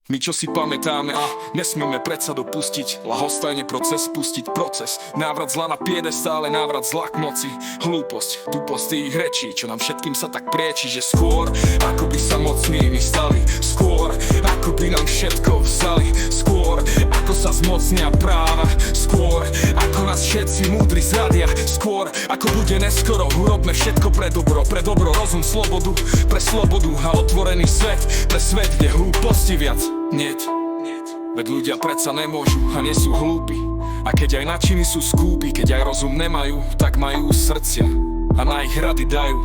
My čo si pamätáme a nesmieme predsa dopustiť ľahostajne proces spustiť proces. Návrat zla na piedestále, návrat zla k moci. Hlúposť, tuposť tých rečí, čo nám všetkým sa tak prieči, že skôr ako by sa mocnými stali, skôr ako by nám všetko vzali, skôr ako sa zmocnia práva, skôr ako nás všetci múdri zradia, skôr ako bude neskoro. Urobme všetko pre dobro, rozum, slobodu, pre slobodu a otvorený svet, pre svet, kde hlúposti viac niet. Veď ľudia predsa nemôžu a nie sú hlúpi. A keď aj načiny sú skúpi, keď aj rozum nemajú, tak majú srdcia a na ich rady dajú.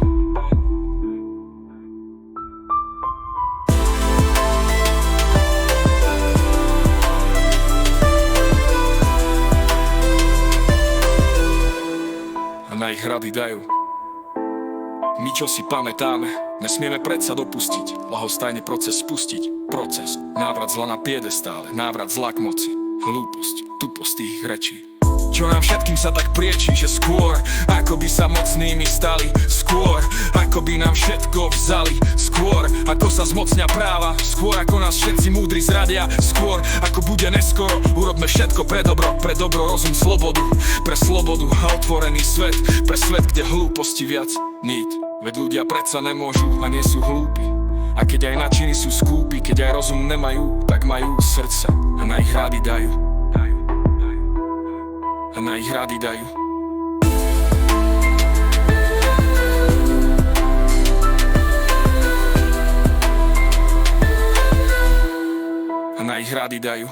A na ich rady dajú. My čo si pamätáme, nesmieme predsa dopustiť ľahostajne proces spustiť proces. Návrat zla na piedestále, návrat zla k moci. Hlúposť, tuposť tých rečí, čo nám všetkým sa tak prieči, že skôr ako by sa mocnými stali, skôr ako by nám všetko vzali, skôr ako sa zmocnia práva, skôr ako nás všetci múdri zradia, skôr ako bude neskoro. Urobme všetko pre dobro, rozum, slobodu, pre slobodu a otvorený svet, pre svet, kde hlúposti viac niet. Veď ľudia predsa nemôžu a nie sú hlúpi. A keď aj načiny sú skúpi, keď aj rozum nemajú, tak majú srdce a na ich rady dajú. A na ich rady dajú. A na ich rady dajú.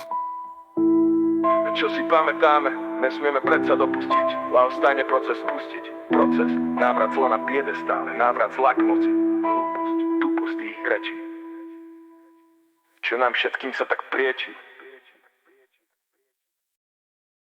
Čo si pamätáme, nesmieme predsa dopustiť ľahostajne proces spustiť proces. Návrat zla na piedestále, návrat zla k moci. Hlúposť, tuposť tých rečí, čo nám všetkým sa tak prieči.